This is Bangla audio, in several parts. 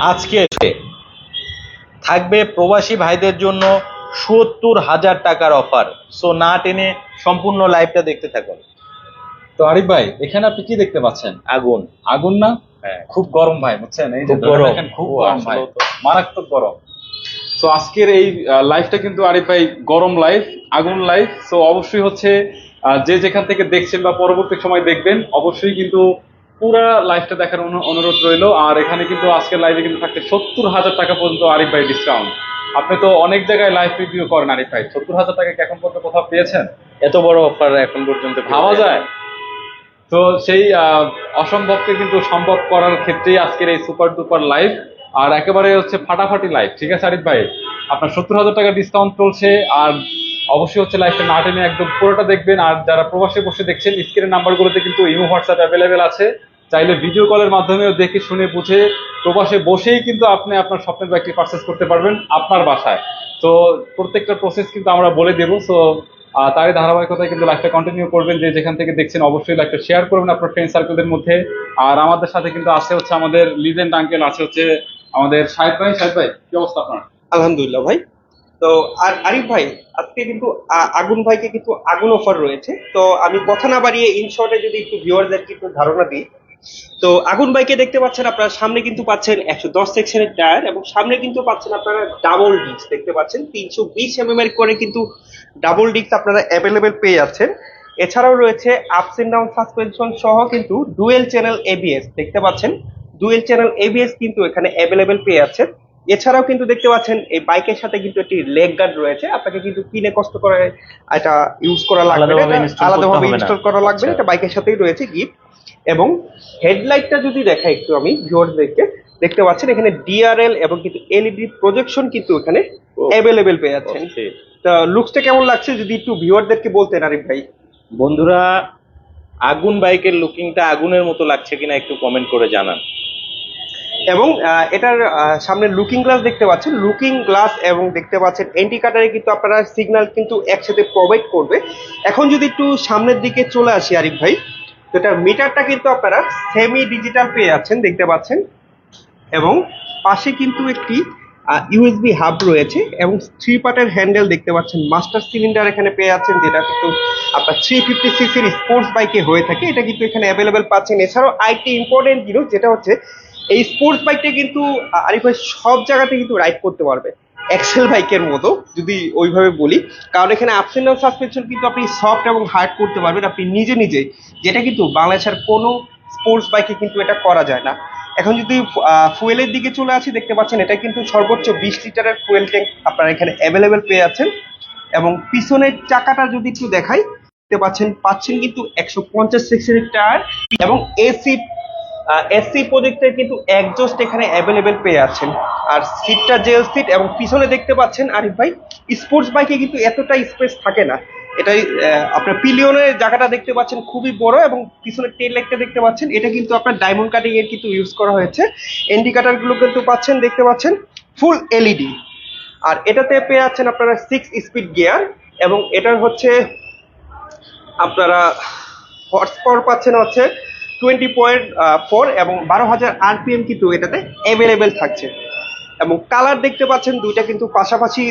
আজকে থাকবে প্রবাসী ভাইদের জন্য ৭০,০০০ টাকার অফার। সো না টেনে সম্পূর্ণ লাইভটা দেখতে থাকুন। তো আরিফ ভাই, এখানে আপনি কি দেখতে পাচ্ছেন? আগুন। আগুন না? হ্যাঁ, খুব গরম ভাই, বুঝছেন? এই যে খুব গরম। দেখেন, খুব ও, গরম ভাই, আসলেও তো। মারাত্মক গরম। তো আজকের এই লাইভটা কিন্তু আরিফ ভাই গরম লাইভ, আগুন লাইভ। তো অবশ্যই হচ্ছে যে যেখান থেকে দেখছেন বা পরবর্তী সময় দেখবেন, অবশ্যই কিন্তু পুরা লাইভটা দেখার অনুরোধ রইলো। আর এখানে কিন্তু আজকের লাইভে কিন্তু থাকছে ৭০,০০০ টাকা পর্যন্ত আরিফ ভাই ডিসকাউন্ট। আপনি তো অনেক জায়গায় লাইভ রিভিউ করেন আরিফ ভাই, ৭০,০০০ টাকা কি এখন পর্যন্ত কোথাও পেয়েছেন? এত বড় অফার এখন পর্যন্ত ভাবা যায়? তো সেই অসম্ভবকে কিন্তু সম্ভব করার ক্ষেত্রেই আজকের এই সুপার ডুপার লাইভ। আর একেবারে হচ্ছে ফাটাফাটি লাইভ, ঠিক আছে আরিফ ভাই? আপনার ৭০,০০০ টাকা ডিসকাউন্ট চলছে। আর অবশ্যই হচ্ছে লাইভটা না টেনে একদম পুরোটা দেখবেন। আর যারা প্রবাসে বসে দেখছেন, স্ক্রিনের নাম্বারগুলোতে কিন্তু ইমো হোয়াটসঅ্যাপ অ্যাভেলেবেল আছে। চাইলে ভিডিও কলের মাধ্যমেও দেখে শুনে বুঝে প্রবাসে বসেই কিন্তু আপনি আপনার স্বপ্নের বাইকটি পারচেস করতে পারবেন আপনার বাসায়। তো প্রত্যেকটা প্রসেস কিন্তু আমরা বলে দেবো। সো তারই ধারাবাহিকতায় কিন্তু লাইভটা কন্টিনিউ করবেন। যে যেখান থেকে দেখছেন অবশ্যই লাইভটা শেয়ার করবেন আপনার ফ্রেন্ড সার্কেলদের মধ্যে। আর আমাদের সাথে কিন্তু আছে হচ্ছে আমাদের লিজেন্ড আঙ্কেল, আছে হচ্ছে আমাদের শাহেদ ভাই। শাহেদ ভাই, কি অবস্থা আপনার? আলহামদুলিল্লাহ ভাই। তো আর আরিফ ভাই, আজকে কিন্তু আগুন ভাইকে কিন্তু আগুন অফার রয়েছে। তো আমি কথা না বাড়িয়ে ইন শর্টে যদি একটু ভিউয়ারদেরকে একটু ধারণা দিই। তো আগুন বাইকে দেখতে পাচ্ছেন আপনারা, সামনে কিন্তু পাচ্ছেন 110 সেকশনের টায়ার, এবং সামনে কিন্তু পাচ্ছেন আপনারা ডাবল ডিস্ক দেখতে পাচ্ছেন 320 এর করে কিন্তু ডাবল ডিস্ক আপনারা অ্যাভেলেবেল পেয়ে যাচ্ছেন। এছাড়াও রয়েছে আপস এন্ড ডাউন সাসপেনশন সহ কিন্তু ডুয়েল চ্যানেল এবিএস দেখতে পাচ্ছেন। ডুয়েল চ্যানেল এবিএস কিন্তু এখানে অ্যাভেলেবেল পেয়ে যাচ্ছেন। এছাড়াও কিন্তু দেখতে পাচ্ছেন এই বাইকের সাথে কিন্তু একটি লেগ গার্ড রয়েছে। আপনাকে কিন্তু কিনে কষ্ট করে এটা ইউজ করা লাগবে না, আলাদাভাবে ইনস্টল করা লাগবে না, এটা বাইকের সাথেই রয়েছে গিফট। এবং হেডলাইটটা যদি দেখাই একটু আমি ভিউয়ারদেরকে, দেখতে পাচ্ছেন এখানে ডিআরএল এবং কিন্তু এলইডি প্রজেকশন কিন্তু এখানে অ্যাভেলেবেল পেয়ে যাচ্ছেন। তা লুকসটা কেমন লাগছে যদি একটু ভিউয়ারদেরকে বলতেন আরিফ ভাই। বন্ধুরা, আগুন বাইকের লুকিংটা আগুনের মতো লাগছে কিনা একটু কমেন্ট করে জানান। এবং এটার সামনে লুকিং গ্লাস দেখতে পাচ্ছেন, লুকিং গ্লাস এবং দেখতে পাচ্ছেন ইন্ডিকেটরে কিন্তু আপনারা সিগন্যাল কিন্তু একসাথে প্রোভাইড করবে। এখন যদি একটু সামনের দিকে চলে আসি আরিফ ভাই, তো এটার মিটারটা কিন্তু আপনারা সেমি ডিজিটাল পেয়ে যাচ্ছেন দেখতে পাচ্ছেন। এবং পাশে কিন্তু একটি ইউএসবি হাব রয়েছে এবং 3 পার্টের হ্যান্ডেল দেখতে পাচ্ছেন। মাস্টার সিলিন্ডার এখানে পেয়ে যাচ্ছেন, যেটা কিন্তু আপনার 350 সিসির স্পোর্টস বাইকে হয়ে থাকে, এটা কিন্তু এখানে অ্যাভেলেবেল পাচ্ছেন। এছাড়াও আরেকটি ইম্পর্টেন্ট জিনিস যেটা হচ্ছে এই স্পোর্টস বাইকটা কিন্তু আরিফ ভাই সব জায়গাতে কিন্তু রাইড করতে পারবে, এক্সেল বাইকের মতো যদি ওইভাবে বলি। কারণ এখানে আপস এন্ড ডাউন সাসপেনশন কিন্তু আপনি সফট এবং হার্ড করতে পারবেন আপনি নিজে নিজে, যেটা কিন্তু বাংলাদেশের কোনো স্পোর্টস বাইকে কিন্তু এটা করা যায় না। এখন যদি ফুয়েলের দিকে চলে আসি, দেখতে পাচ্ছেন এটা কিন্তু সর্বোচ্চ 20 লিটারের ফুয়েল ট্যাঙ্ক আপনারা এখানে অ্যাভেলেবেল পেয়ে যাচ্ছেন। এবং পিছনের চাকাটা যদি একটু দেখাই, দেখতে পাচ্ছেন কিন্তু 150 সেকশনের টায়ার এবং এসি প্রজেক্টের কিন্তু একজস্ট এখানে অ্যাভেলেবেল পেয়ে যাচ্ছেন। আর সিটটা জেল সিট, এবং পিছনে দেখতে পাচ্ছেন আরিফ ভাই, স্পোর্টস বাইকে কিন্তু এতটা স্পেস থাকে না। এটাই আপনার পিলিয়নের জায়গাটা দেখতে পাচ্ছেন খুবই বড়, এবং পিছনের টেল লাইটটা দেখতে পাচ্ছেন, এটা কিন্তু আপনার ডায়মন্ড কাটিং এর কিন্তু ইউজ করা হয়েছে। ইন্ডিকেটর গুলো কিন্তু পাচ্ছেন দেখতে পাচ্ছেন ফুল এলইডি। আর এটাতে পেয়ে যাচ্ছেন আপনারা 6 স্পিড গিয়ার, এবং এটার হচ্ছে আপনারা হর্স পাওয়ার পাচ্ছেন হচ্ছে 20.4 এবং 12,000 আরপিএম কিন্তু এটাতে অ্যাভেলেবেল থাকছে। এবং কালার দেখতে পাচ্ছেন দুইটা কিন্তু পাশাপাশি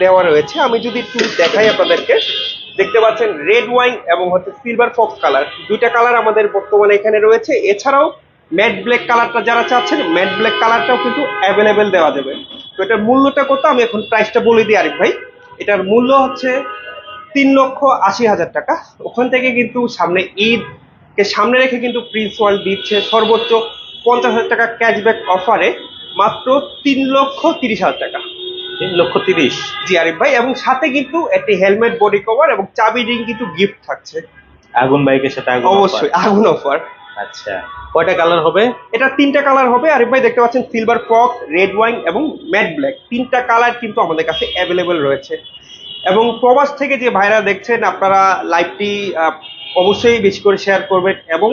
দেওয়া রয়েছে। আমি যদি একটু দেখাই আপনাদেরকে, দেখতে পাচ্ছেন রেড ওয়াইন এবং হচ্ছে সিলভার ফক্স কালার, দুইটা কালার আমাদের বর্তমানে এখানে রয়েছে। এছাড়াও ম্যাট ব্ল্যাক কালারটা যারা চাচ্ছেন, ম্যাট ব্ল্যাক কালারটাও কিন্তু অ্যাভেলেবেল দেওয়া যাবে। তো এটার মূল্যটা কত আমি এখন প্রাইসটা বলে দিই আরিফ ভাই। এটার মূল্য হচ্ছে 3,80,000 টাকা। ওখান থেকে কিন্তু সামনে ঈদ কে সামনে রেখে কিন্তু প্রিন্স ওয়ার্ল্ড দিচ্ছে সর্বোচ্চ 50,000 টাকা ক্যাশব্যাক অফারে মাত্র 3,30,000 টাকা। 3,30,000? জি আরিফ ভাই, এবং সাথে কিন্তু একটি হেলমেট, বডি কভার এবং চাবি রিং কিন্তু গিফট থাকছে। আগুন বাইকের সাথে আগুন অবশ্যই আগুন অফার। আচ্ছা, কয়টা কালার হবে? এটা 3টা কালার হবে আরিফ ভাই। দেখতে পাচ্ছেন সিলভার ফক্স, রেড ওয়াইন এবং ম্যাট ব্ল্যাক, 3টা কালার কিন্তু আমাদের কাছে অ্যাভেলেবেল রয়েছে। এবং প্রবাস থেকে যে ভাইরা দেখছেন, আপনারা লাইভটি অবশ্যই বেশি করে শেয়ার করবেন, এবং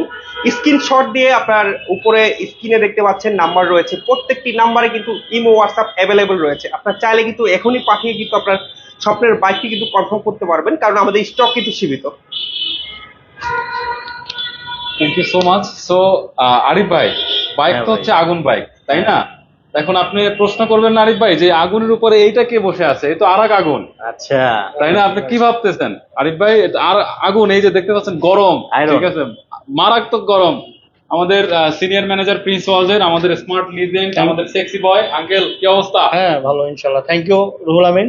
স্ক্রিনশট দিয়ে আপনার উপরে স্ক্রিনে দেখতে পাচ্ছেন নাম্বার রয়েছে, প্রত্যেকটি নাম্বারে কিন্তু ইমো হোয়াটসঅ্যাপ অ্যাভেলেবেল রয়েছে। আপনার চাইলে কিন্তু এখনই পাঠিয়ে কিন্তু আপনার স্বপ্নের বাইকটি কিন্তু কনফার্ম করতে পারবেন, কারণ আমাদের স্টক কিন্তু সীমিত। Thank you so much. So Arif ভাই, বাইক তো হচ্ছে আগুন বাইক, তাই না? এখন আপনি প্রশ্ন করবেন না আরিফ ভাই যে আগুনের উপরে এইটা কে বসে আছে, এই তো আরেক আগুন, আচ্ছা, তাই না? আপনি কি ভাবতেছেন আরিফ ভাই? এটা আর আগুন, এই যে দেখতে পাচ্ছেন গরম, Iron. ঠিক আছে, মারাত্মক গরম। আমাদের সিনিয়র ম্যানেজার প্রিন্স ওয়ালজের, আমাদের স্মার্ট লিজেন্ড, আমাদের সেক্সি বয় আঙ্কেল, কি অবস্থা? হ্যাঁ ভালো ইনশাল্লাহ, থ্যাংক ইউ রুহুল আমিন।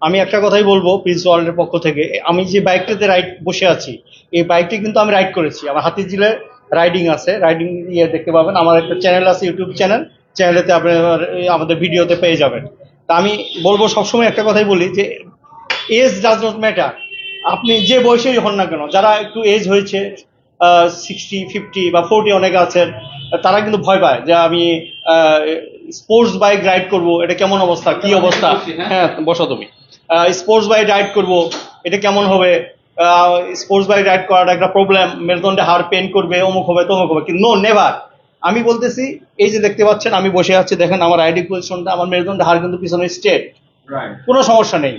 আমি একটা কথাই বলবো প্রিন্স ওয়ার্ল্ডের পক্ষ থেকে, আমি যে বাইকটাতে রাইড বসে আছি, এই বাইকটি কিন্তু আমি রাইড করেছি। আমার হাতিঝিলে রাইডিং আছে, রাইডিং ইয়ে দেখতে পাবেন। আমার একটা চ্যানেল আছে, ইউটিউব চ্যানেল, চ্যানেলেতে আপনি আমাদের ভিডিওতে পেয়ে যাবেন। তা আমি বলবো সবসময় একটা কথাই বলি যে এজ ডাজ নট ম্যাটার। আপনি যে বয়সেই হন না কেন, যারা একটু এজ হয়েছে 60, 50 বা 40 অনেকে আছেন, তারা কিন্তু ভয় পায় যে আমি স্পোর্টস বাইক রাইড করব, এটা কেমন অবস্থা, কি অবস্থা। হ্যাঁ বসো তুমি। স্পোর্টস বাইক রাইড করব, এটা কেমন হবে, স্পোর্টস বাইক রাইড করাটা একটা প্রবলেম, মেরুদণ্ডে হাড় পেন করবে, অমুক হবে তমুক হবে। কিন্তু নো, নেভার। আমি বলতেছি, এই যে দেখতে পাচ্ছেন আমি বসে আছি, দেখেন আমার রাইডিং পজিশনটা, আমার মেরুদণ্ডে হাড় কিন্তু পিছনে স্ট্রেট, রাইট। কোনো সমস্যা নেই।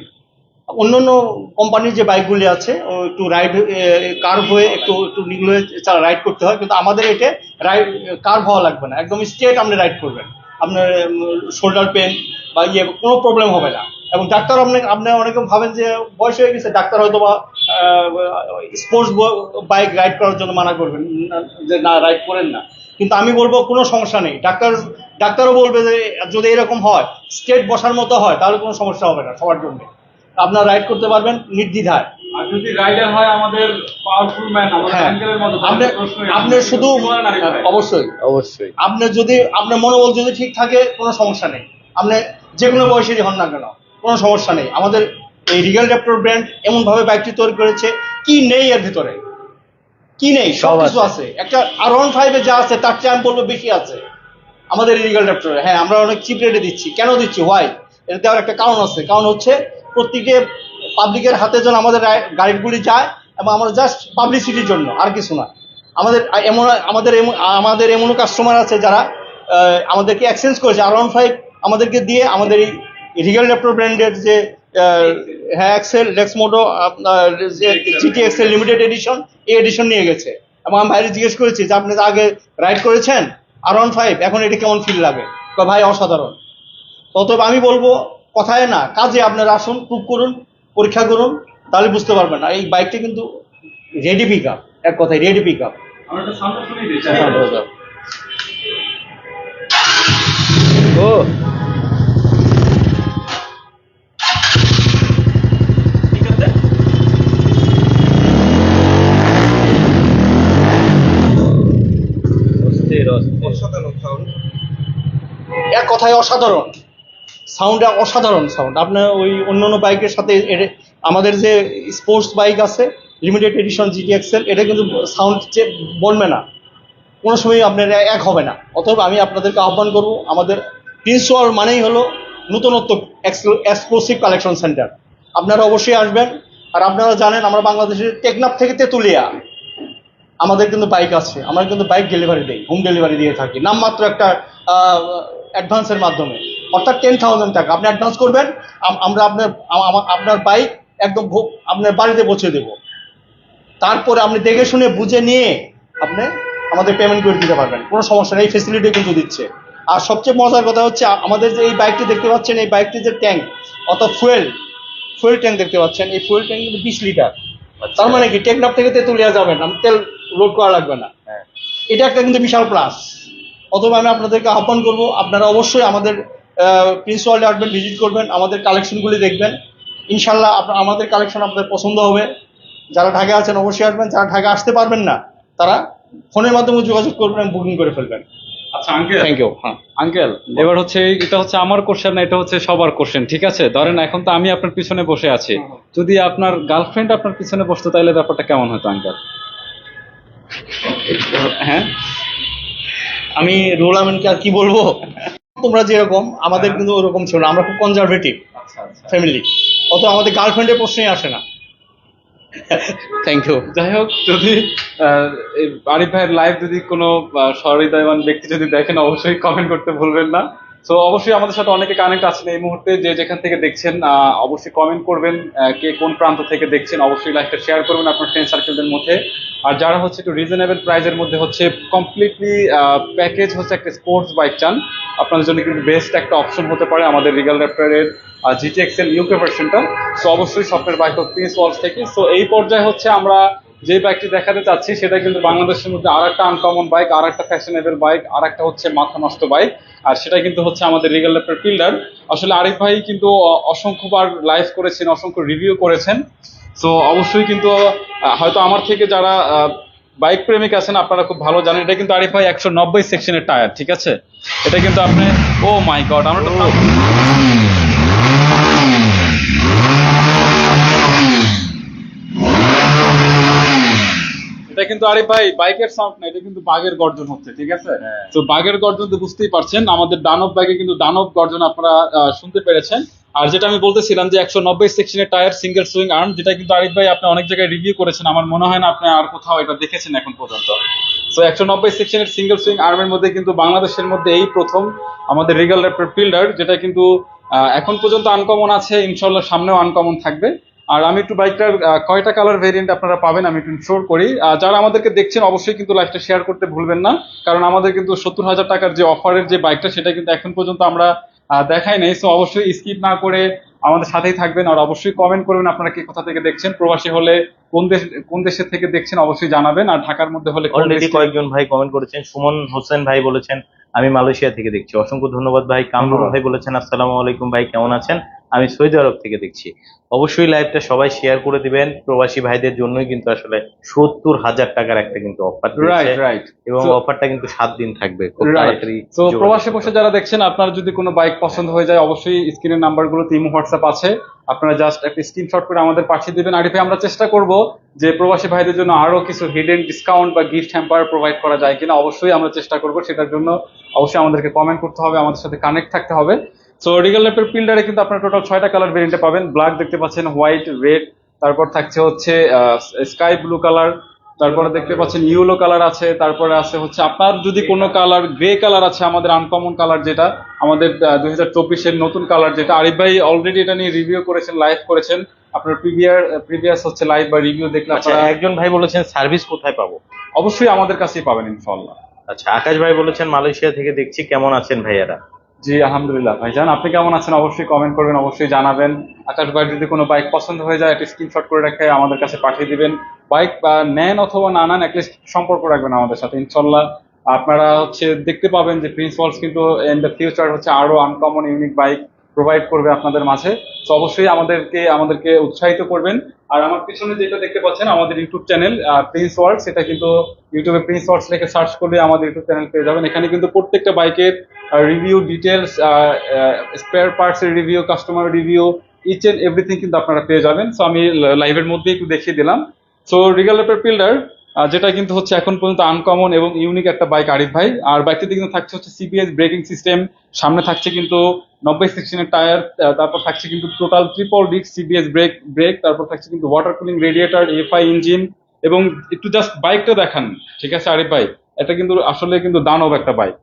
অন্যান্য কোম্পানির যে বাইকগুলি আছে ও একটু রাইড কার্ভ হয়ে একটু একটু নিগুলো হয়ে রাইড করতে হয়, কিন্তু আমাদের এটা রাইড কার্ভ হওয়া লাগবে না, একদম স্ট্রেট আপনি রাইড করবেন। আপনার শোল্ডার পেন বা ইয়ে কোনো প্রবলেম হবে না। এবং ডাক্তার আপনি অনেকে ভাবেন যে বয়স হয়ে গেছে, ডাক্তার হয়তো বা স্পোর্টস বাইক রাইড করার জন্য মানা করবেন যে না রাইড করেন না, কিন্তু আমি বলবো কোনো সমস্যা নেই। ডাক্তারও বলবে যে যদি এরকম হয়, স্ট্রেট বসার মতো হয়, তাহলে কোনো সমস্যা হবে না সবার জন্য, আপনারা রাইড করতে পারবেন নির্দ্বিধায়। আর যদি রাইডার হয় আমাদের পাওয়ারফুল ম্যান, আমাদের হ্যাঁ, আঙ্কেলের মতো, আপনি শুধু অবশ্যই অবশ্যই। আপনি যদি আপনার মনোবল যদি ঠিক থাকে, কোনো সমস্যা নেই। আপনি যে কোনো বয়সেরই হন না কেন, কোনো সমস্যা নেই। আমাদের এই রিগেল র্যাপটর ব্র্যান্ড এমন ভাবে বাইকটি তৈরি করেছে, কি নেই এর ভিতরে, কি নেই, সব কিছু আছে। একটা R15 যা আছে তার চেয়ে আমি বলবো বেশি আছে আমাদের রিগেল র্যাপটরে। হ্যাঁ, আমরা অনেক চিপ রেটে দিচ্ছি। কেন দিচ্ছি, হোয়াই, এটা দেওয়ার একটা কারণ আছে। কারণ হচ্ছে প্রত্যেকে পাবলিকের হাতে যেন আমাদের গাড়িগুলি যায়, এবং আমরা জাস্ট পাবলিসিটির জন্য, আর কিছু না। আমাদের আমাদের এমনও কাস্টমার আছে যারা আমাদেরকে এক্সচেঞ্জ করেছে R15 আমাদেরকে দিয়ে, আমাদের এই রিগেল র্যাপটর ব্র্যান্ডের যে হ্যাঁ এক্সেল ডেক্স মোটো জিটি এক্সেল লিমিটেড এডিশন, এই এডিশন নিয়ে গেছে। এবং আমি বাইরে জিজ্ঞেস করেছি যে আপনি আগে রাইড করেছেন R15, এখন এটা কেমন ফিল লাগে? ভাই অসাধারণ। ততএব আমি বলবো কথায় না, কাজে আপনারা আসুন, প্রুভ করুন, পরীক্ষা করুন, তাহলে বুঝতে পারবেন। আর এই বাইকটা কিন্তু রেডি পিক আপ, এক কথায় রেডি পিক আপ। আমরা একটা সাউন্ড শুনিয়ে দিই। ও অসাধারণ সাউন্ড। এক কথায় অসাধারণ সাউন্ড, অসাধারণ সাউন্ড। আপনার ওই অন্যান্য বাইকের সাথে আমাদের যে স্পোর্টস বাইক আছে লিমিটেড এডিশন জিটি এক্সেল, এটা কিন্তু সাউন্ড বলবে না, কোনো সময় আপনার এক হবে না। অতএব আমি আপনাদেরকে আহ্বান করবো, আমাদের প্রিন্স ওয়ার্ল্ড মানেই হলো নতুনত্ব, এক্সক্লুসিভ কালেকশন সেন্টার। আপনারা অবশ্যই আসবেন। আর আপনারা জানেন আমরা বাংলাদেশের টেকনাফ থেকে তেঁতুলিয়া আমাদের কিন্তু বাইক আছে, আমরা কিন্তু বাইক ডেলিভারি দিই, হোম ডেলিভারি দিয়ে থাকি, নামমাত্র একটা অ্যাডভান্সের মাধ্যমে। অর্থাৎ 10,000 টাকা আপনি অ্যাডভান্স করবেন, আমরা আপনার বাইক একদম আপনার বাড়িতে পৌঁছে দেব। তারপরে আপনি দেখে শুনে বুঝে নিয়ে আপনি আমাদের পেমেন্ট করে দিতে পারবেন, কোনো সমস্যা নেই। এই ফেসিলিটি কিন্তু দিচ্ছে। আর সবচেয়ে মজার কথা হচ্ছে, আমাদের যে এই বাইকটি দেখতে পাচ্ছেন, এই বাইকটির যে ট্যাঙ্ক, অর্থাৎ ফুয়েল ট্যাঙ্ক দেখতে পাচ্ছেন, এই ফুয়েল ট্যাঙ্ক কিন্তু 20 লিটার। তার মানে কি টেকনাফ থেকে তেঁতুলিয়া যাবেন, তেল লোড করা লাগবে না। হ্যাঁ। এটা একটা কিন্তু বিশাল প্লাস। অথবা আমি আপনাদেরকে আহ্বান করবো, আপনারা অবশ্যই আমাদের প্রিন্স ওয়ার্ল্ডে আসবেন, ভিজিট করবেন, আমাদের কালেকশনগুলি দেখবেন। ইনশাল্লাহ আমাদের কালেকশন আপনাদের পছন্দ হবে। যারা ঢাকা আছেন অবশ্যই আসবেন, যারা ঢাকা আসতে পারবেন না তারা ফোনের মাধ্যমে যোগাযোগ করবেন, বুকিং করে ফেলবেন। আচ্ছা আঙ্কেল, থ্যাংক ইউ। হ্যাঁ আঙ্কেল, এবার হচ্ছে এটা হচ্ছে আমার কোশ্চেন না, এটা হচ্ছে সবার কোশ্চেন, ঠিক আছে? ধরেন এখন তো আমি আপনার পিছনে বসে আছি, যদি আপনার গার্লফ্রেন্ড আপনার পিছনে বসতো তাহলে ব্যাপারটা কেমন হতো আঙ্কেল? হ্যাঁ, আমি রুহুল আমিনকে আর কি বলবো, তোমরা যেরকম আমাদের কিন্তু ওরকম ছিল না, আমরা খুব কনজারভেটিভ আচ্ছা আচ্ছা। ফ্যামিলি, অত আমাদের গার্লফ্রেন্ডের প্রশ্নই আসে না। Thank you. যাই হোক, যদি এই আরিফ ভাইয়ের লাইভ যদি কোনো সহৃদয়বান ব্যক্তি যদি দেখেন, অবশ্যই কমেন্ট করতে ভুলবেন না। সো অবশ্যই আমাদের সাথে অনেকে কানেক্ট আছেন এই মুহূর্তে, যে যেখান থেকে দেখছেন অবশ্যই কমেন্ট করবেন, কে কোন প্রান্ত থেকে দেখছেন, অবশ্যই লাইভটা শেয়ার করবেন আপনার ফ্রেন্ড সার্কেলদের মধ্যে। আর যারা হচ্ছে একটু রিজনেবল প্রাইসের মধ্যে হচ্ছে কমপ্লিটলি প্যাকেজ হচ্ছে একটা স্পোর্টস বাইক চান, আপনাদের জন্য কিন্তু বেস্ট একটা অপশন হতে পারে আমাদের রিগাল র্যাপটারের GTXL ইউকে ভার্সনটা। সো অবশ্যই স্বপ্নের বাইক প্রিন্স ওয়ালস থেকে। সো এই পর্যায়ে হচ্ছে আমরা যে বাইকটি দেখাতে চাচ্ছি সেটা কিন্তু বাংলাদেশের মধ্যে আর একটা আনকমন বাইক, আর একটা ফ্যাশনেবল বাইক, আর একটা হচ্ছে মাথা নষ্ট বাইক, আর সেটা কিন্তু হচ্ছে আমাদের রিগাল র্যাপটার ফিল্ডার। আসলে আরিফ ভাই কিন্তু অসংখ্যবার লাইভ করেছেন, অসংখ্য রিভিউ করেছেন। সো অবশ্যই কিন্তু হয়তো আমার থেকে যারা বাইক প্রেমিক আছেন আপনারা খুব ভালো জানেন, এটা কিন্তু আরিফ ভাই 190 সেকশনের টায়ার, ঠিক আছে? এটা কিন্তু আপনি, ও মাই গড, আমরা তো এটা কিন্তু আরিফ ভাই বাইকের সাউন্ড না, এটা কিন্তু বাঘের গর্জন হচ্ছে, ঠিক আছে? তো বাঘের গর্জন তো বুঝতেই পারছেন, আমাদের দানব বাইকে কিন্তু দানব গর্জন আপনারা শুনতে পেরেছেন। আর যেটা আমি বলতেছিলাম যে 190 সেকশনের টায়ার, সিঙ্গেল সুইং আর্ম, যেটা কিন্তু আরিফ ভাই আপনি অনেক জায়গায় রিভিউ করেছেন, আমার মনে হয় না আপনি আর কোথাও এটা দেখেছেন এখন পর্যন্ত। সো 190 সেকশনের সিঙ্গেল সুইং আর্মের মধ্যে কিন্তু বাংলাদেশের মধ্যে এই প্রথম আমাদের রিগাল র্যাপটার ফিল্ডার, যেটা কিন্তু এখন পর্যন্ত আনকমন আছে, ইনশাল্লাহ সামনেও আনকমন থাকবে। আর আমি একটু বাইকটার কয়টা কালার ভেরিয়েন্ট আপনারা পাবেন আমি একটু শোর করি। যারা আমাদেরকে দেখছেন অবশ্যই কিন্তু লাইভটা শেয়ার করতে ভুলবেন না, কারণ আমাদের কিন্তু 70,000 টাকার যে অফারের যে বাইকটা সেটা কিন্তু এখন পর্যন্ত আমরা দেখাই নাই। সো অবশ্যই স্কিপ না করে আমাদের সাথেই থাকবেন, আর অবশ্যই কমেন্ট করবেন আপনারা কি কোথা থেকে দেখছেন, প্রবাসী হলে কোন দেশের থেকে দেখছেন অবশ্যই জানাবেন, আর ঢাকার মধ্যে হলে অলরেডি কয়েকজন ভাই কমেন্ট করেছেন। সুমন হোসেন ভাই বলেছেন আমি মালয়েশিয়া থেকে দেখছি, অসংখ্য ধন্যবাদ ভাই। কামরুল ভাই বলেছেন আসসালামু আলাইকুম ভাই, কেমন আছেন? আমি সৌদি আরব থেকে দেখছি। অবশ্যই লাইভটা সবাই শেয়ার করে দিবেন, প্রবাসী ভাইদের জন্যই কিন্তু আসলে 70,000 টাকার একটা কিন্তু অফার রাইট রাইট, এবং অফারটা কিন্তু 7 দিন থাকবে, খুব রাইট। তাড়াতাড়ি তো যোগাযোগ প্রবাসে করতে বসে হবে। যারা দেখছেন, আপনার যদি কোনো বাইক পছন্দ হয়ে যায় অবশ্যই স্ক্রিনের নাম্বারগুলোতে ইমো হোয়াটসঅ্যাপ আছে, আপনারা জাস্ট একটা স্ক্রিনশট করে আমাদের পাঠিয়ে দিবেন। আরিফে আমরা চেষ্টা করব যে প্রবাসী ভাইদের জন্য আরো কিছু হিডেন ডিসকাউন্ট বা গিফট হ্যাম্পার প্রোভাইড করা যায় কিনা, অবশ্যই আমরা চেষ্টা করব। সেটার জন্য অবশ্যই আমাদেরকে কমেন্ট করতে হবে, আমাদের সাথে কানেক্ট থাকতে হবে। সো রিগাল র্যাপের ফিল্ডারে কিন্তু আপনারা টোটাল 6টা কালার ভেরিয়েন্টে পাবেন। ব্ল্যাক দেখতে পাচ্ছেন, হোয়াইট, রেড, তারপর থাকছে হচ্ছে স্কাই ব্লু কালার, তারপরে দেখতে পাচ্ছেন ইয়েলো কালার আছে, তারপরে আছে হচ্ছে আপনার যদি কোনো কালার গ্রে কালার আছে, আমাদের আনকমন কালার যেটা আমাদের 2024-এর নতুন কালার, যেটা আরিফ ভাই অলরেডি এটা নিয়ে রিভিউ করেছেন, লাইভ করেছেন। আপনার প্রিভিয়াস হচ্ছে লাইভ বা রিভিউ দেখলে আচ্ছা, আপনারা একজন ভাই বলেছেন সার্ভিস কোথায় পাবো? অবশ্যই আমাদের কাছেই পাবেন ইনশাআল্লাহ। আচ্ছা, আকাশ ভাই বলেছেন মালয়েশিয়া থেকে দেখছি, কেমন আছেন ভাইয়ারা? জি আলহামদুলিল্লাহ ভাইজান, আপনি কেমন আছেন? অবশ্যই কমেন্ট করবেন, অবশ্যই জানাবেন। আকাশ ভাই যদি কোনো বাইক পছন্দ হয়ে যায় একটা স্ক্রিনশট করে রেখে আমাদের কাছে পাঠিয়ে দিবেন। বাইক নেন অথবা না নেন, অ্যাটলিস্ট সম্পর্ক রাখবেন আমাদের সাথে, ইনশাল্লাহ আপনারা হচ্ছে দেখতে পাবেন যে প্রিন্স ওয়ালস কিন্তু ইন দ্য ফিউচার হচ্ছে আরো আনকমন ইউনিক বাইক প্রোভাইড করবে আপনাদের মাঝে। তো অবশ্যই আমাদেরকে উৎসাহিত করবেন। আর আমার পিছনে যেটা দেখতে পাচ্ছেন আমাদের ইউটিউব চ্যানেল প্রিন্স ওয়ার্ল্ড, সেটা কিন্তু ইউটিউবে প্রিন্স ওয়ার্ল্ডস লিখে সার্চ করলে আমাদের ইউটিউব চ্যানেল পেয়ে যাবেন। এখানে কিন্তু প্রত্যেকটা বাইকের রিভিউ ডিটেলস, স্পেয়ার পার্টস এর review, customer review, each and everything কিন্তু আপনারা পেয়ে যাবেন। সো আমি লাইভের মধ্যে একটু দেখিয়ে দিলাম। সো রিগাল র্যাপের ফিল্ডার যেটা কিন্তু হচ্ছে এখন পর্যন্ত আনকমন এবং ইউনিক একটা বাইক আরিফ ভাই। আর বাইকটিতে কিন্তু থাকছে হচ্ছে সিবিএস ব্রেকিং সিস্টেম, সামনে থাকছে কিন্তু 90 সেকশনের টায়ার, তারপর থাকছে কিন্তু total triple disk CBS brake, তারপর থাকছে কিন্তু water cooling radiator, FI engine, এবং একটু জাস্ট বাইকটা দেখান, ঠিক আছে আরিফ ভাই? এটা কিন্তু আসলে কিন্তু দানব একটা বাইক।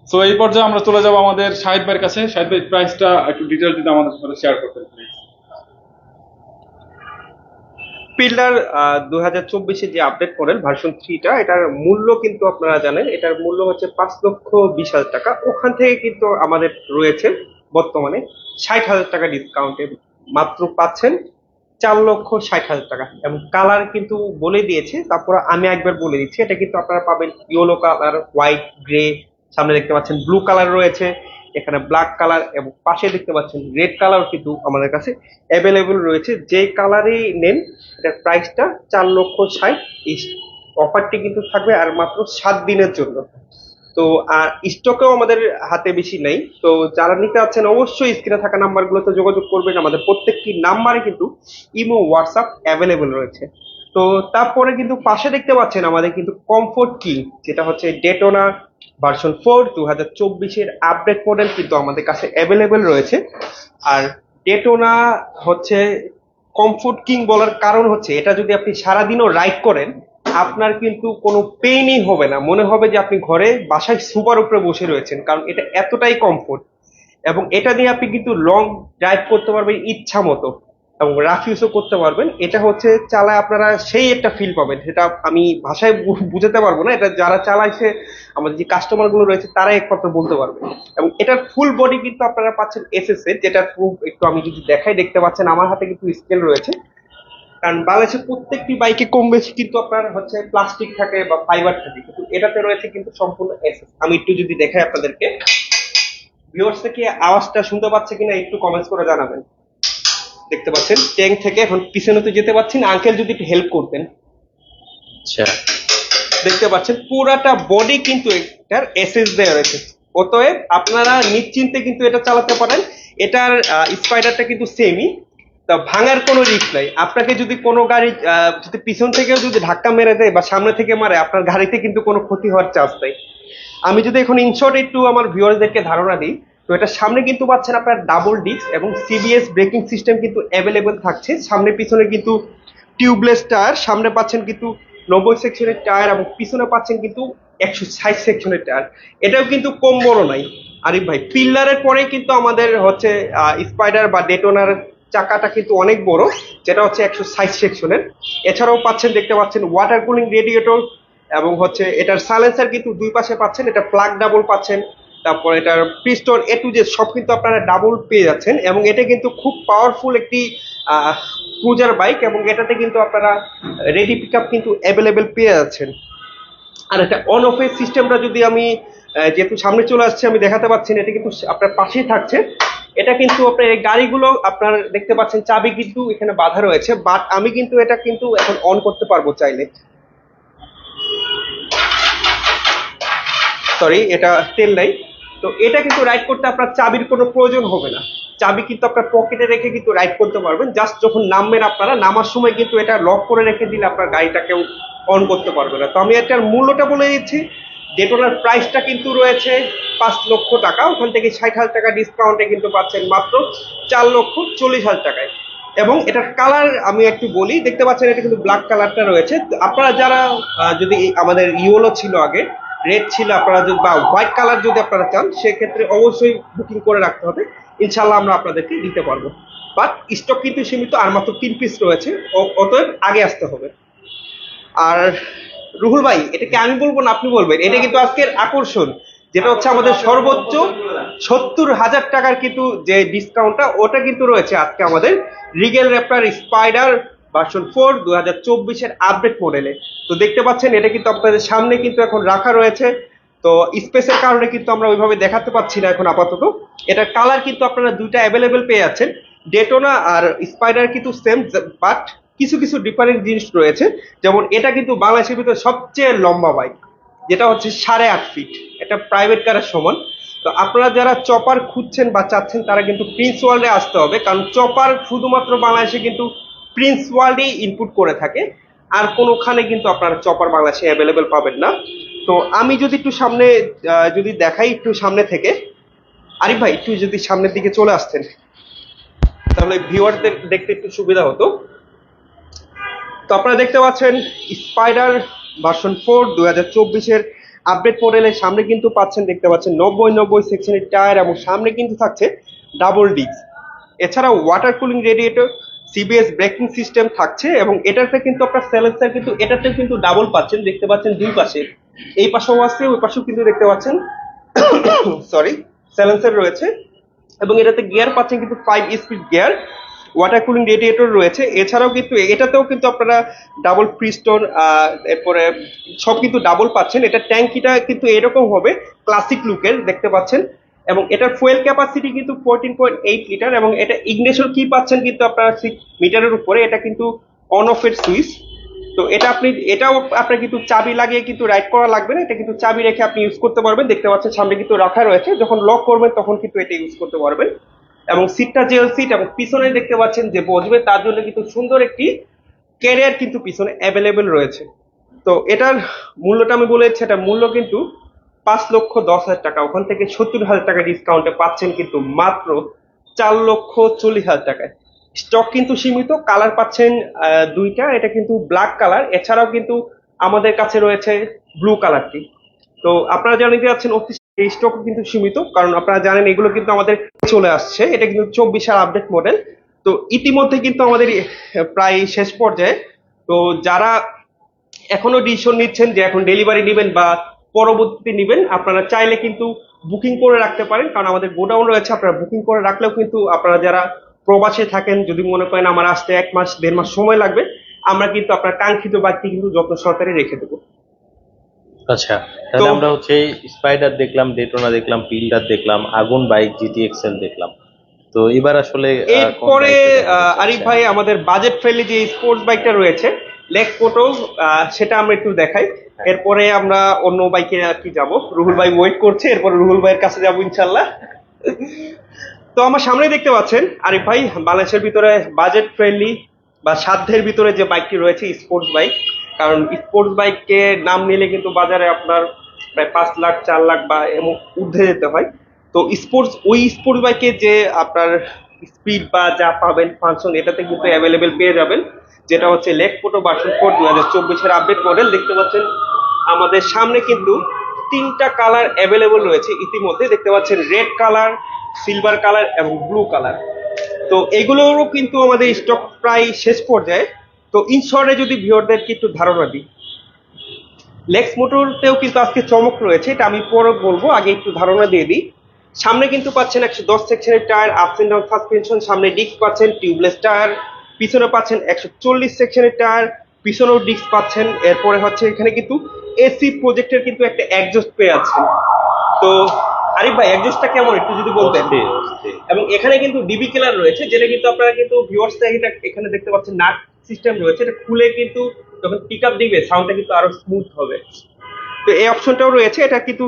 সো এই পর্যায়ে আমরা চলে যাবো আমাদের শাহিদ ভাইয়ের কাছে। শাহিদ ভাই, প্রাইসটা একটু ডিটেল যদি আমাদের সাথে শেয়ার করতেন প্লিজ। ফিল্ডার 2024-এ যে আপডেট করেন ভার্সন 3টা, এটার মূল্য কিন্তু আপনারা জানেন, এটার মূল্য হচ্ছে 5,20,000 টাকা। ওখান থেকে কিন্তু আমাদের রয়েছে বর্তমানে 60,000 টাকা ডিসকাউন্টে মাত্র পাচ্ছেন 4,60,000 টাকা। এবং কালার কিন্তু বলে দিয়েছে, তারপর আমি একবার বলে দিচ্ছি, এটা কিন্তু আপনারা পাবেন ইয়েলো কালার, হোয়াইট, গ্রে, সামনে দেখতে পাচ্ছেন ব্লু কালার রয়েছে, এখানে ব্ল্যাক কালার, এবং পাশে দেখতে পাচ্ছেন রেড কালার কিন্তু আমাদের কাছে অ্যাভেলেবল রয়েছে। যে কালারই নেন এটার প্রাইসটা 4,60,000। এই অফারটি কিন্তু থাকবে আর মাত্র 7 দিনের জন্য। তো আর স্টকেও আমাদের হাতে বেশি নেই, তো যারা নিতে চাচ্ছেন অবশ্যই স্ক্রিনে থাকা নাম্বারগুলোতে যোগাযোগ করবেন। আমাদের প্রত্যেকটি নাম্বারে কিন্তু ইমো, হোয়াটসঅ্যাপ অ্যাভেলেবল রয়েছে। তো তারপরে কিন্তু পাশে দেখতে পাচ্ছেন আমাদের কিন্তু কমফোর্ট কিং, যেটা হচ্ছে ডেটোনা ভার্সন 4 2024-এর আপডেট মডেল কিন্তু আমাদের কাছে অ্যাভেলেবল রয়েছে। আর ডেটোনা হচ্ছে কমফোর্ট কিং বলার কারণ হচ্ছে এটা যদি আপনি সারাদিনও রাইড করেন আপনার কিন্তু কোনো পেইনই হবে না, মনে হবে যে আপনি ঘরে বাসায় সোফার উপরে বসে রয়েছেন, কারণ এটা এতটাই কমফোর্ট। এবং এটা দিয়ে আপনি কিন্তু লং ড্রাইভ করতে পারবেন ইচ্ছা মতো, এবং রাফ ইউজও করতে পারবেন। এটা হচ্ছে চালায় আপনারা সেই একটা ফিল পাবেন, সেটা আমি ভাষায় বুঝাতে পারবো না। এটা যারা চালাইছে, আমাদের যে কাস্টমার গুলো রয়েছে, তারাই একমাত্র বলতে পারবে। এবং এটার ফুল বডি কিন্তু আপনারা পাচ্ছেন এসএস এর, যেটা প্রুফ একটু আমি যদি দেখাই, দেখতে পাচ্ছেন আমার হাতে কিন্তু স্কেল রয়েছে। কারণ বাংলাদেশের প্রত্যেকটি বাইকে কম বেশি কিন্তু আপনার হচ্ছে প্লাস্টিক থাকে বা ফাইবার থাকে, কিন্তু এটাতে রয়েছে কিন্তু সম্পূর্ণ এসএস। আমি একটু যদি দেখাই আপনাদেরকে, ভিউয়ার্স থেকে আওয়াজটা শুনতে পাচ্ছে কিনা একটু কমেন্টস করে জানাবেন। দেখতে পাচ্ছেন ট্যাঙ্ক থেকে এখন পিছনে তো যেতে পারছি না, আঙ্কেল যদি একটু হেল্প করতেন। আচ্ছা, দেখতে পাচ্ছেন পুরাটা বডি কিন্তু এটার এসএস দেওয়া রয়েছে, অতএব আপনারা নিশ্চিন্তে কিন্তু এটা চালাতে পারেন। এটার স্পাইডারটা কিন্তু সেমই, তা ভাঙার কোনো রিস্ক নাই। আপনাকে যদি কোনো গাড়ি যদি পিছন থেকেও যদি ধাক্কা মেরে দেয় বা সামনে থেকে মারে, আপনার গাড়িতে কিন্তু কোনো ক্ষতি হওয়ার চান্স নেই। আমি যদি এখন ইনশর্ট একটু আমার ভিউয়ারদেরকে ধারণা দিই, তো এটা সামনে কিন্তু পাচ্ছেন আপনার ডাবল ডিস্ক এবং সিবিএস ব্রেকিং সিস্টেম কিন্তু অ্যাভেলেবেল থাকছে। সামনে পিছনে কিন্তু টিউবলেস টায়ার, সামনে পাচ্ছেন কিন্তু 90 সেকশনের টায়ার এবং পিছনে পাচ্ছেন কিন্তু 160 সেকশনের টায়ার। এটাও কিন্তু কম বড় নাই আরিফ ভাই। পিলারের পরে কিন্তু আমাদের হচ্ছে স্পাইডার বা ডেটোনার চাকাটা কিন্তু অনেক বড়, যেটা হচ্ছে 160 সেকশনের। এছাড়াও পাচ্ছেন, দেখতে পাচ্ছেন ওয়াটার কুলিং রেডিয়েটর, এবং হচ্ছে এটার সাইলেন্সার কিন্তু দুই পাশে পাচ্ছেন, এটা প্লাগ ডাবল পাচ্ছেন। তারপর এটার পিস্টন এ টু জেড সব কিন্তু আপনারা ডাবল পেয়ে যাচ্ছেন। এবং এটা কিন্তু খুব পাওয়ারফুল একটি ক্রুজার বাইক, এবং এটাতে কিন্তু আপনারা রেডি পিক আপ কিন্তু অ্যাভেলেবেল পেয়ে যাচ্ছেন। আর এটা অন অফ এর সিস্টেমটা যদি আমি যেহেতু সামনে চলে আসছে আমি দেখাতে পাচ্ছি না, এটা কিন্তু আপনার পাশেই থাকছে। এটা কিন্তু আপনার এই গাড়িগুলো আপনার দেখতে পাচ্ছেন চাবি কিন্তু এখানে বাঁধা রয়েছে, বাট আমি কিন্তু এটা কিন্তু এখন অন করতে পারবো চাইলে। সরি, এটা তেল নাই। তো এটা কিন্তু রাইড করতে আপনার চাবির কোনো প্রয়োজন হবে না, চাবি কিন্তু আপনার পকেটে রেখে কিন্তু রাইড করতে পারবেন। জাস্ট যখন নামবেন, আপনারা নামার সময় কিন্তু এটা লক করে রেখে দিলে আপনার গাড়িটাকেও অন করতে পারবে না। তো আমি এটার মূল্যটা বলে দিচ্ছি। ডেটোনার প্রাইসটা কিন্তু রয়েছে 5 লক্ষ টাকা, ওখান থেকে 60,000 টাকা ডিসকাউন্টে কিন্তু পাচ্ছেন মাত্র 4,40,000 টাকায়। এবং এটার কালার আমি একটু বলি, দেখতে পাচ্ছেন এটা কিন্তু ব্ল্যাক কালারটা রয়েছে। আপনারা যারা যদি আমাদের ইয়েলো ছিল আগে, রেড ছিল, আপনারা যদি বা হোয়াইট কালার যদি আপনারা চান, সেক্ষেত্রে অবশ্যই বুকিং করে রাখতে হবে। ইনশাল্লাহ আমরা আপনাদেরকে দিতে পারবো, বাট স্টক কিন্তু সীমিত, আর মাত্র 3 পিস রয়েছে, অতএব আগে আসতে হবে। আর রুহুল ভাই, এটাকে আমি বলবো না আপনি বলবেন, এটা কিন্তু আজকের আকর্ষণ, যেটা হচ্ছে আমাদের সর্বোচ্চ 70,000 টাকার কিন্তু যে ডিসকাউন্টটা, ওটা কিন্তু রয়েছে আজকে আমাদের রিগেল র্যাপটার স্পাইডার ভার্সন 4 2024-এর আপডেট মডেলে। তো দেখতে পাচ্ছেন এটা কিন্তু আপনাদের সামনে কিন্তু এখন রাখা রয়েছে। তো স্পেসের কারণে কিন্তু আমরা ওইভাবে দেখাতে পাচ্ছি না এখন আপাতত। এটার কালার কিন্তু আপনারা দুইটা অ্যাভেলেবেল পেয়ে যাচ্ছেন। ডেটোনা আর স্পাইডার কিন্তু সেম, বাট কিছু কিছু ডিফারেন্ট জিনিস রয়েছে। যেমন এটা কিন্তু বাংলাদেশের ভিতরে সবচেয়ে লম্বা বাইক, যেটা হচ্ছে 8.5 ফিট, এটা প্রাইভেট কারের সমান। তো আপনারা যারা চপার খুঁজছেন বা চাচ্ছেন, তারা কিন্তু প্রিন্স ওয়ার্ল্ডে আসতে হবে, কারণ চপার শুধুমাত্র বাংলাদেশে কিন্তু প্রিন্স ওয়ার্ল্ডেই ইনপুট করে থাকে, আর কোনোখানে কিন্তু আপনারা চপার বাংলাদেশে অ্যাভেলেবেল পাবেন না। তো আমি যদি একটু সামনে যদি দেখাই, একটু সামনে থেকে আরিফ ভাই একটু যদি সামনের দিকে চলে আসতেন, তাহলে ভিউয়ারদের দেখতে একটু সুবিধা হতো। তো আপনারা দেখতে পাচ্ছেন স্পাইডার ভার্সন 4 2024-এর আপডেট মডেলের সামনে কিন্তু পাচ্ছেন, দেখতে পাচ্ছেন 90 সেকশনের টায়ার, এবং সামনে কিন্তু থাকছে ডাবল ডিস্ক। এছাড়া water cooling radiator, CBS braking system থাকছে, এবং এটাতে কিন্তু আপনার সাইলেন্সার কিন্তু এটাতে কিন্তু ডাবল পাচ্ছেন, দেখতে পাচ্ছেন দুই পাশে, এই পাশেও আছে ওই পাশেও কিন্তু দেখতে পাচ্ছেন সরি সাইলেন্সার রয়েছে। এবং এটাতে গিয়ার পাচ্ছেন কিন্তু 5 speed gear, water cooling radiator রয়েছে। এছাড়াও কিন্তু এটাতেও কিন্তু আপনারা ডাবল পিস্টন, এরপরে সব কিন্তু ডাবল পাচ্ছেন। এটা ট্যাঙ্কিটা কিন্তু এরকম হবে ক্লাসিক লুকের, দেখতে পাচ্ছেন। এবং এটার ফুয়েল ক্যাপাসিটি কিন্তু 14.8 লিটার, এবং এটা ইগনিশন কি পাচ্ছেন কিন্তু আপনারা 6 মিটারের উপরে। এটা কিন্তু অন অফ এর সুইচ। তো এটাও আপনার কিন্তু চাবি লাগিয়ে কিন্তু রাইড করা লাগবে না, এটা কিন্তু চাবি রেখে আপনি ইউজ করতে পারবেন। দেখতে পাচ্ছেন সামনে কিন্তু রাখা রয়েছে, যখন লক করবেন তখন কিন্তু এটা ইউজ করতে পারবেন। এবং সিটটা জেল সিট, এবং পিছনে দেখতে পাচ্ছেন যে বসবে তার জন্য কিন্তু সুন্দর একটি ক্যারিয়ার কিন্তু পিছনে অ্যাভেলেবেল রয়েছে। তো এটার মূল্যটা আমি বলেছি, এটার মূল্য কিন্তু 5,10,000 টাকা, ওখান থেকে 70,000 টাকা ডিসকাউন্টে পাচ্ছেন কিন্তু মাত্র 4,40,000 টাকায়। স্টক কিন্তু সীমিত, কালার পাচ্ছেন দুইটা, এটা কিন্তু ব্ল্যাক কালার, এছাড়াও কিন্তু আমাদের কাছে রয়েছে ব্লু কালারটি। তো আপনারা জানেন যে আছেন এই স্টক কিন্তু সীমিত, কারণ আপনারা জানেন এগুলো কিন্তু আমাদের চলে আসছে, এটা কিন্তু 24 আপডেট মডেল। তো ইতিমধ্যে কিন্তু আমাদের প্রায় শেষ পর্যায়ে। তো যারা এখনো ডিসিশন নিচ্ছেন যে এখন ডেলিভারি নেবেন বা পরবর্তীতে নেবেন, আপনারা চাইলে কিন্তু বুকিং করে রাখতে পারেন, কারণ আমাদের গোডাউন রয়েছে। আপনারা বুকিং করে রাখলেও কিন্তু আপনারা যারা প্রবাসে থাকেন, যদি মনে করেন আমার আসতে 1 মাস 1.5 মাস সময় লাগবে, আমরা কিন্তু আপনার কাঙ্ক্ষিত বাইকটি কিন্তু যত্ন সহকারে রেখে দেবো। আচ্ছা, তাহলে তো- আমরা হচ্ছে স্পাইডার দেখলাম, ডেটোনা দেখলাম, ফিল্ডার দেখলাম, আগুন বাইক, GTXL দেখলাম। তো এবার আসলে কোন এরপরে বাইকটা দেখাতে আরিফ চাচ্ছেন? ভাই আমাদের বাজেট ফ্রেন্ডলি যে স্পোর্টস বাইকটা রয়েছে লেক্স মোটো, সেটা আমরা একটু দেখাই। এরপরে আমরা অন্য বাইকে আর কি যাবো, রুহুল ভাই ওয়েট করছে, এরপরে রুহুল ভাইয়ের কাছে যাবো ইনশাল্লাহ। তো আমার সামনে দেখতে পাচ্ছেন আরিফ ভাই, বাংলাদেশের ভিতরে বাজেট ফ্রেন্ডলি বা সাধ্যের ভিতরে যে বাইকটি রয়েছে স্পোর্টস বাইক। কারণ স্পোর্টস বাইককে নাম নিলে কিন্তু বাজারে আপনার প্রায় 5 লাখ 4 লাখ বা এমন ঊর্ধ্বে যেতে হয়। তো স্পোর্টস বাইকে যে আপনার স্পিড বা যা পাবেন ফাংশন, এটাতে কিন্তু অ্যাভেলেবেল পেয়ে যাবেন, যেটা হচ্ছে lake photo version 4 2024 update model. দেখতে পাচ্ছেন আমাদের সামনে কিন্তু 3টা কালার অ্যাভেলেবল রয়েছে ইতিমধ্যে। দেখতে পাচ্ছেন রেড কালার, সিলভার কালার এবং ব্লু কালার। তো এগুলোরও কিন্তু আমাদের স্টক প্রায় শেষ পর্যায়ে। তো ইন শর্টে যদি ভিউয়ারদেরকে একটু ধারণা দিই, লেক্স মোটরতেও কিন্তু আজকে চমক রয়েছে, এটা আমি পরে বলবো, আগে একটু ধারণা দিয়ে দিই। সামনে কিন্তু পাচ্ছেন 110 সেকশনের tyre, ups and down suspension, সামনে ডিস্ক পাচ্ছেন টিউবলেস টায়ার, পিছনে পাচ্ছেন 140 সেকশনের টায়ার, পিছনেও ডিস্ক পাচ্ছেন। এরপরে হচ্ছে এখানে কিন্তু এসি প্রজেক্টের কিন্তু একটা এক্সজস্ট পেয়ে আছেন। তো আরিফ ভাই এক্সজস্টটা কেমন একটু যদি বলতেন। অস্থির, অস্থির। এবং এখানে কিন্তু ডিবি কিলার রয়েছে, যেটা কিন্তু আপনারা কিন্তু ভিউয়ার্স এখানে দেখতে পাচ্ছেন নাট সিস্টেম রয়েছে, এটা খুলে কিন্তু যখন পিক আপ দিবে সাউন্ডটা কিন্তু আরো স্মুথ হবে। তো এই অপশনটাও রয়েছে। এটা কিন্তু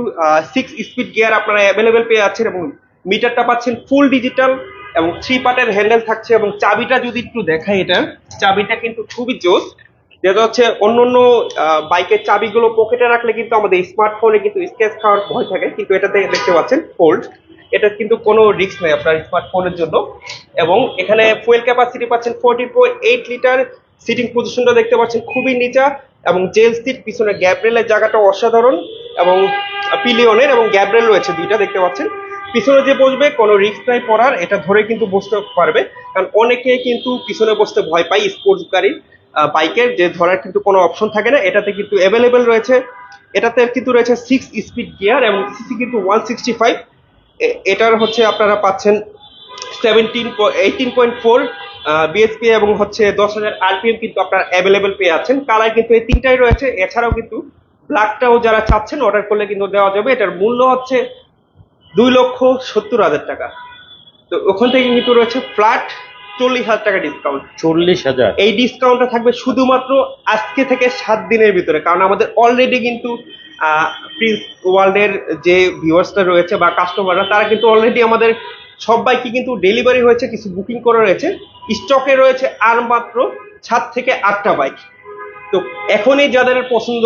6 স্পিড গিয়ার আপনারা অ্যাভেলেবেল পেয়ে যাচ্ছেন, এবং মিটারটা পাচ্ছেন ফুল ডিজিটাল, এবং 3 পার্টের হ্যান্ডেল থাকছে। এবং চাবিটা যদি একটু দেখাই, এটা চাবিটা কিন্তু খুবই জোস, যেটা হচ্ছে অন্য অন্য বাইকের চাবিগুলো পকেটে রাখলে কিন্তু আমাদের স্মার্টফোনে কিন্তু স্ক্র্যাচ খাওয়ার ভয় থাকে, কিন্তু এটাতে দেখতে পাচ্ছেন ফোল্ড, এটা কিন্তু কোনো রিস্ক নেই আপনার স্মার্টফোনের জন্য। এবং এখানে ফুয়েল ক্যাপাসিটি পাচ্ছেন 40.8 লিটার, সিটিং পজিশনটা দেখতে পাচ্ছেন খুবই নিচা, এবং জেল সিট, পিছনে গ্যাব্রেলের জায়গাটা অসাধারণ, এবং পিলিয়নের এবং গ্যাব্রেল রয়েছে 2টা দেখতে পাচ্ছেন। পিছনে যে বসবে কোনো রিস্ক নাই পড়ার, এটা ধরে কিন্তু বসতে পারবে, কারণ অনেকে কিন্তু পিছনে বসতে ভয় পায় স্পোর্টস গাড়ির বাইকের, যে ধরার কিন্তু কোনো অপশন থাকে না, এটাতে কিন্তু অ্যাভেলেবেল রয়েছে। এটাতে কিন্তু রয়েছে 6 স্পিড গিয়ার এবং সিসি কিন্তু 165। এটার হচ্ছে আপনারা পাচ্ছেন 18.4 বিএসপি এবং হচ্ছে 10,000 আরপিএম কিন্তু আপনারা অ্যাভেলেবেল পেয়ে যাচ্ছেন। কালার কিন্তু এই 3টাই রয়েছে, এছাড়াও কিন্তু ব্ল্যাকটাও যারা চাচ্ছেন অর্ডার করলে কিন্তু দেওয়া যাবে। এটার মূল্য হচ্ছে 2,70,000 টাকা। তো ওখান থেকে কিন্তু রয়েছে ফ্ল্যাট 40,000 টাকা ডিসকাউন্ট। 40,000? এই ডিসকাউন্টটা থাকবে শুধুমাত্র আজকে থেকে 7 দিনের ভিতরে, কারণ আমাদের অলরেডি কিন্তু প্রিন্স ওয়ার্ল্ডের যে ভিউয়ার্সটা রয়েছে বা কাস্টমাররা, তারা কিন্তু অলরেডি আমাদের সব বাইকই কিন্তু ডেলিভারি হয়েছে, কিছু বুকিং করা রয়েছে, স্টকে রয়েছে আর মাত্র 7 থেকে 8টা বাইক। তো এখনই যাদের পছন্দ,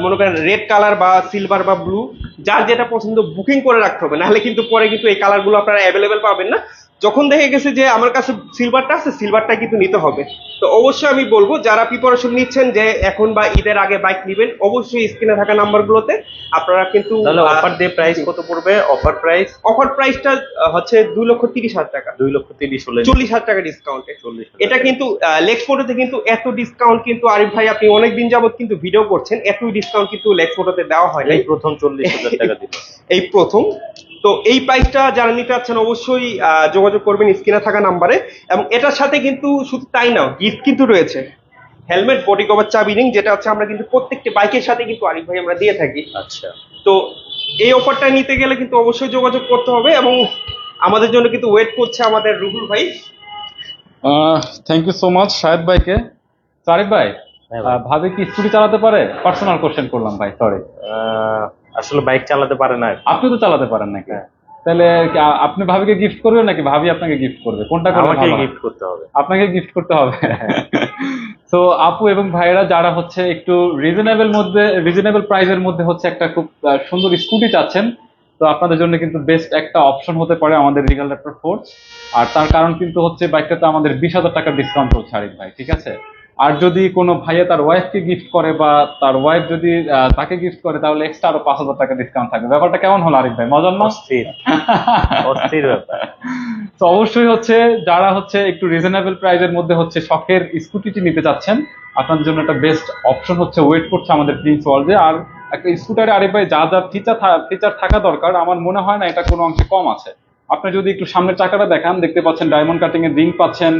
মনে করেন রেড কালার বা সিলভার বা ব্লু, যার যেটা পছন্দ বুকিং করে রাখতে হবে, নাহলে কিন্তু পরে কিন্তু এই কালারগুলো আপনারা অ্যাভেলেবেল পাবেন না। যখন দেখে গেছে যে আমার কাছে সিলভারটা আছে, সিলভারটা কিন্তু নিতে হবে। তো অবশ্যই আমি বলবো যারা প্রিপারেশন নিচ্ছেন যে এখন বা ঈদের আগে বাইক নেবেন, অবশ্যই স্ক্রিনে থাকা নাম্বারগুলোতে আপনারা কিন্তু তাহলে অফার দিয়ে প্রাইস কত পড়বে? অফার প্রাইস অফার প্রাইসটা হচ্ছে 2,30,000 টাকা, 2,30,000 হলে 40,000 টাকা ডিসকাউন্টে। 40,000 এটা কিন্তু লেক্স মোটোতে কিন্তু এত ডিসকাউন্ট কিন্তু আরিফ ভাই আপনি অনেকদিন যাবত কিন্তু ভিডিও করছেন, এত ডিসকাউন্ট কিন্তু লেক্স মোটোতে দেওয়া হয় এই নাই, প্রথম 40,000 টাকা দিল। এই প্রথম। তো এই প্রাইসটা যারা নিতে চাচ্ছেন অবশ্যই যোগাযোগ করবেন স্ক্রিনে থাকা নাম্বারে। এবং এটার সাথে কিন্তু শুধু তাই না, গিফট কিন্তু রয়েছে হেলমেট, বডি কভার, চাবি রিং, যেটা হচ্ছে আমরা কিন্তু প্রত্যেকটি বাইকের সাথে কিন্তু আরিফ ভাই আমরা দিয়ে থাকি। আচ্ছা, তো এই অফারটা নিতে গেলে কিন্তু অবশ্যই যোগাযোগ করতে হবে, এবং আমাদের জন্য কিন্তু ওয়েট করছে আমাদের রুহুল ভাই। Thank you so much Shahed ভাইকে। সারিফ ভাই, হ্যাঁ ভাই। ভাবি কি স্কুটি চালাতে পারে? পার্সোনাল কোশ্চেন করলাম ভাই, সরি। আসলে বাইক চালাতে পারে না। আপনি তো চালাতে পারেন নাকি? হ্যাঁ। তাহলে কি আপনি ভাবিকে গিফট করবেন নাকি ভাবি আপনাকে গিফট করবে? কোনটা করলে আমাকে ভালো হয়? গিফট করতে হবে। আপনাকে গিফট করতে হবে। তো আপু এবং ভাইয়েরা যারা হচ্ছে একটু রিজনেবল প্রাইসের মধ্যে হচ্ছে একটা খুব সুন্দর স্কুটি চাচ্ছেন, তো আপনাদের জন্য কিন্তু বেস্ট একটা অপশন হতে পারে আমাদের রিগাল র্যাপটর ফোর্স। আর তার কারণ কিন্তু হচ্ছে বাইকটাতে আমাদের 20,000 টাকা ডিসকাউন্ট চলছে আরিফ ভাই, ঠিক আছে? আর যদি কোনো ভাইয়া তার ওয়াইফকে গিফট করে বা তার ওয়াইফ যদি তাকে গিফট করে, তাহলে এক্সট্রা আরো 5,000 টাকা ডিসকাউন্ট থাকবে। ব্যাপারটা কেমন হলো আরিফ ভাই, মজার না? অস্থির অস্থির ব্যাপার। তো অবশ্যই হচ্ছে যারা হচ্ছে একটু রিজনেবল প্রাইসের মধ্যে হচ্ছে শখের স্কুটিটি নিতে চাচ্ছেন, আপনাদের জন্য একটা বেস্ট অপশন হচ্ছে ওয়েট করছে আমাদের প্রিন্স ওয়ার্ল্ডে। আর একটা স্কুটারে আরিফ ভাই যা যা ফিচার থাকা দরকার, আমার মনে হয় না এটা কোনো অংশে কম আছে। আপনি যদি একটু সামনের চাকাটা দেখান, দেখতে পাচ্ছেন ডায়মন্ড কাটিং এর রিং পাচ্ছেন,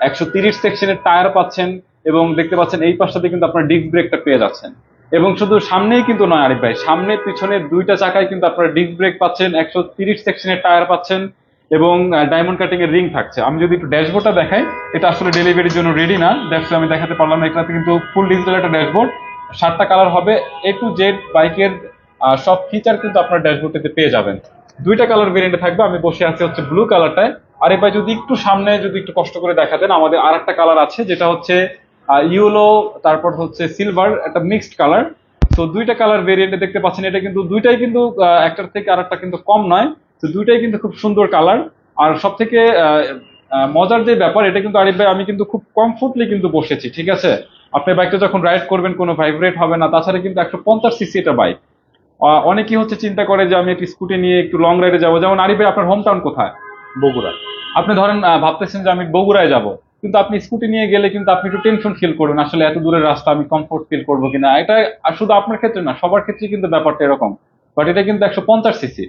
130 সেকশনের টায়ার পাচ্ছেন, এবং দেখতে পাচ্ছেন এই পাশটাতে কিন্তু আপনার ডিস্ক ব্রেকটা পেয়ে যাচ্ছেন। এবং শুধু সামনেই কিন্তু নয় আরিফ ভাই, সামনে পিছনে দুইটা চাকায় কিন্তু আপনারা ডিস্ক ব্রেক পাচ্ছেন, 130 সেকশনের টায়ার পাচ্ছেন, এবং ডায়মন্ড কাটিং এর রিং থাকছে। আমি যদি একটু ড্যাশবোর্ডটা দেখাই, এটা আসলে ডেলিভারির জন্য রেডি না, দ্যাটস আমি দেখাতে পারলাম না। এটাতে কিন্তু ফুল ডিজিটাল একটা ড্যাশবোর্ড, 7টা কালার হবে, A to Z বাইকের সব ফিচার কিন্তু আপনার ড্যাশবোর্ডটিতে পেয়ে যাবেন। 2টা কালার ভেরিয়েন্টে থাকবে। আমি বসে আছি হচ্ছে ব্লু কালারটায়। আর এবার যদি একটু সামনে যদি একটু কষ্ট করে দেখাতেন, আমাদের আর একটা কালার আছে যেটা হচ্ছে ইয়েলো, তারপর হচ্ছে সিলভার, একটা মিক্সড কালার। তো 2টা কালার ভেরিয়েন্টে দেখতে পাচ্ছেন, এটা কিন্তু দুইটাই কিন্তু একটার থেকে আরেকটা কিন্তু কম নয়। তো দুইটাই কিন্তু খুব সুন্দর কালার। আর সব থেকে মজার যে ব্যাপার, এটা কিন্তু আরিফ ভাই আমি কিন্তু খুব কমফোর্টলি কিন্তু বসেছি, ঠিক আছে? আপনি বাইকটা যখন রাইড করবেন কোনো ভাইব্রেট হবে না। তাছাড়া কিন্তু 150 সিসি এটা বাইক। অনেকেই হচ্ছে চিন্তা করে যে আমি একটু স্কুটি নিয়ে একটু লং রাইডে যাবো। যেমন আরিফ ভাই আপনার হোম টাউন কোথায়? বগুড়া। আপনি ধরেন ভাবতেছেন যে আমি বগুড়ায় যাব, কিন্তু আপনি স্কুটি নিয়ে গেলে কিন্তু আপনি একটু টেনশন ফিল করবেন, আসলে এত দূরের রাস্তা আমি কমফোর্ট ফিল করবো কিনা। এটা আর শুধু আপনার ক্ষেত্রে না, সবার ক্ষেত্রে কিন্তু ব্যাপারটা এরকম। বাট এটা কিন্তু 150 সিসি,